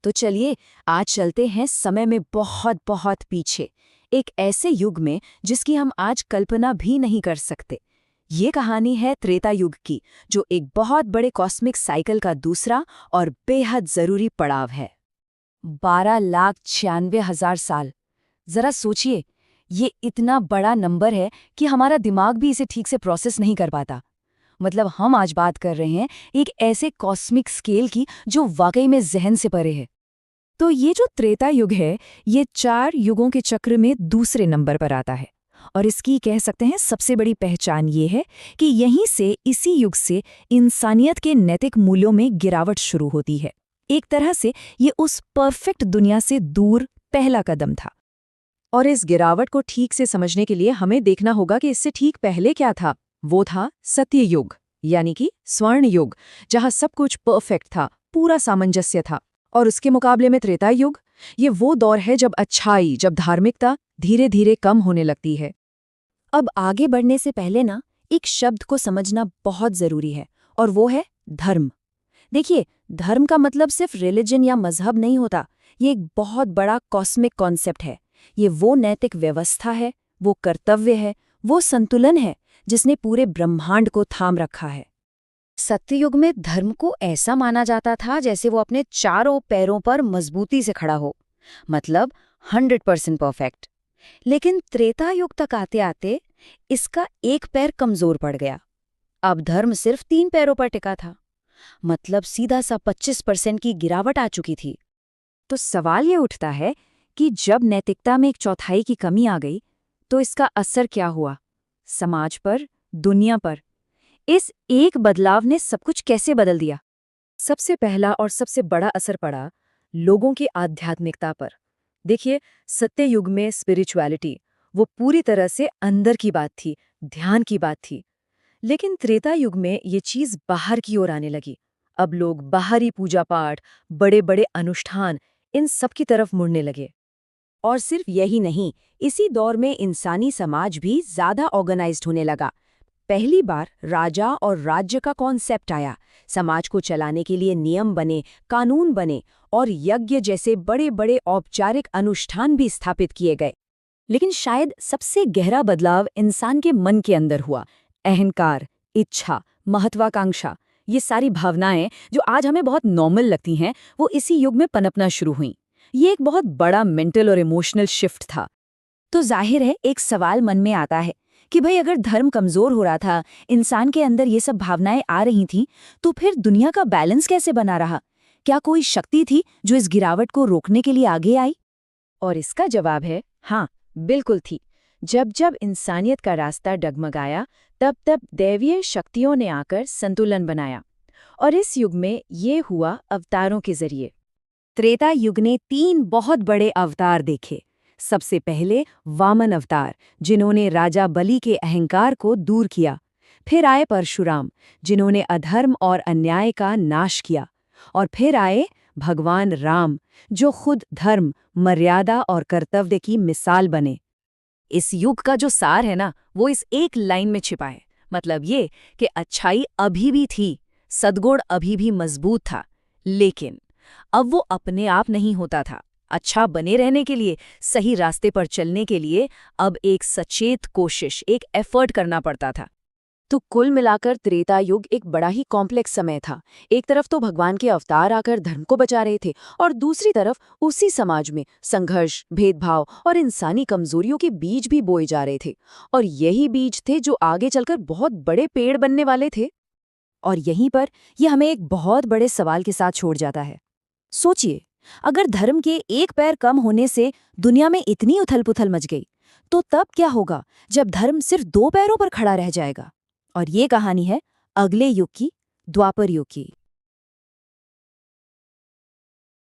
तो चलिए आज चलते हैं समय में बहुत बहुत पीछे, एक ऐसे युग में जिसकी हम आज कल्पना भी नहीं कर सकते। ये कहानी है त्रेता युग की, जो एक बहुत बड़े कॉस्मिक साइकिल का दूसरा और बेहद जरूरी पड़ाव है। 12,96,000 साल। जरा सोचिए, ये इतना बड़ा नंबर है कि हमारा दिमाग भी इसे ठीक से प्रोसेस नहीं कर पाता। मतलब हम आज बात कर रहे हैं एक ऐसे कॉस्मिक स्केल की जो वाकई में जहन से परे है। तो ये जो त्रेता युग है, ये 4 युगों के चक्र में दूसरे नंबर पर आता है। और इसकी कह सकते हैं सबसे बड़ी पहचान ये है कि यहीं से, इसी युग से इंसानियत के नैतिक मूल्यों में गिरावट शुरू होती है। एक तरह से ये उस परफेक्ट दुनिया से दूर पहला कदम था। और इस गिरावट को ठीक से समझने के लिए हमें देखना होगा कि इससे ठीक पहले क्या था। वो था सत्य युग, यानी कि स्वर्ण युग, जहां सब कुछ परफेक्ट था, पूरा सामंजस्य था। और उसके मुकाबले में त्रेता युग, ये वो दौर है जब अच्छाई, जब धार्मिकता धीरे धीरे कम होने लगती है। अब आगे बढ़ने से पहले ना, एक शब्द को समझना बहुत जरूरी है, और वो है धर्म। देखिए, धर्म का मतलब सिर्फ रिलीजन या मजहब नहीं होता। ये एक बहुत बड़ा कॉस्मिक कॉन्सेप्ट है। ये वो नैतिक व्यवस्था है, वो कर्तव्य है, वो संतुलन है जिसने पूरे ब्रह्मांड को थाम रखा है। सत्ययुग में धर्म को ऐसा माना जाता था जैसे वो अपने चारों पैरों पर मजबूती से खड़ा हो, मतलब 100% परफेक्ट। लेकिन त्रेता युग तक आते आते इसका एक पैर कमजोर पड़ गया। अब धर्म सिर्फ 3 पैरों पर टिका था, मतलब सीधा सा 25% की गिरावट आ चुकी थी। तो सवाल ये उठता है कि जब नैतिकता में 1/4 की कमी आ गई, तो इसका असर क्या हुआ समाज पर, दुनिया पर? इस एक बदलाव ने सब कुछ कैसे बदल दिया? सबसे पहला और सबसे बड़ा असर पड़ा लोगों की आध्यात्मिकता पर। देखिए, सत्य युग में स्पिरिचुअलिटी वो पूरी तरह से अंदर की बात थी, ध्यान की बात थी। लेकिन त्रेता युग में ये चीज बाहर की ओर आने लगी। अब लोग बाहरी पूजा पाठ, बड़े बड़े अनुष्ठान, इन सब की तरफ मुड़ने लगे। और सिर्फ यही नहीं, इसी दौर में इंसानी समाज भी ज्यादा ऑर्गेनाइज्ड होने लगा। पहली बार राजा और राज्य का कॉन्सेप्ट आया। समाज को चलाने के लिए नियम बने, कानून बने, और यज्ञ जैसे बड़े बड़े औपचारिक अनुष्ठान भी स्थापित किए गए। लेकिन शायद सबसे गहरा बदलाव इंसान के मन के अंदर हुआ। अहंकार, इच्छा, महत्वाकांक्षा, ये सारी भावनाएं जो आज हमें बहुत नॉर्मल लगती हैं, वो इसी युग में पनपना शुरू हुईं। ये एक बहुत बड़ा मेंटल और इमोशनल शिफ्ट था। तो जाहिर है, एक सवाल मन में आता है कि भाई, अगर धर्म कमजोर हो रहा था, इंसान के अंदर ये सब भावनाएं आ रही थीं, तो फिर दुनिया का बैलेंस कैसे बना रहा? क्या कोई शक्ति थी जो इस गिरावट को रोकने के लिए आगे आई? और इसका जवाब है हाँ, बिल्कुल थी। जब जब इंसानियत का रास्ता डगमगाया, तब तब दैवीय शक्तियों ने आकर संतुलन बनाया। और इस युग में ये हुआ अवतारों के जरिए। त्रेता युग ने 3 बहुत बड़े अवतार देखे। सबसे पहले वामन अवतार, जिन्होंने राजा बलि के अहंकार को दूर किया। फिर आए परशुराम, जिन्होंने अधर्म और अन्याय का नाश किया। और फिर आए भगवान राम, जो खुद धर्म, मर्यादा और कर्तव्य की मिसाल बने। इस युग का जो सार है ना, वो इस एक लाइन में छिपा है। मतलब ये कि अच्छाई अभी भी थी, सद्गुण अभी भी मजबूत था, लेकिन अब वो अपने आप नहीं होता था। अच्छा बने रहने के लिए, सही रास्ते पर चलने के लिए अब एक सचेत कोशिश, एक एफर्ट करना पड़ता था। तो कुल मिलाकर त्रेता युग एक बड़ा ही कॉम्प्लेक्स समय था। एक तरफ तो भगवान के अवतार आकर धर्म को बचा रहे थे, और दूसरी तरफ उसी समाज में संघर्ष, भेदभाव और इंसानी कमजोरियों के बीज भी बोए जा रहे थे। और यही बीज थे जो आगे चलकर बहुत बड़े पेड़ बनने वाले थे। और यहीं पर यह हमें एक बहुत बड़े सवाल के साथ छोड़ जाता है। सोचिए, अगर धर्म के एक पैर कम होने से दुनिया में इतनी उथल-पुथल मच गई, तो तब क्या होगा जब धर्म सिर्फ 2 पैरों पर खड़ा रह जाएगा? और ये कहानी है अगले युग की, द्वापर युग की।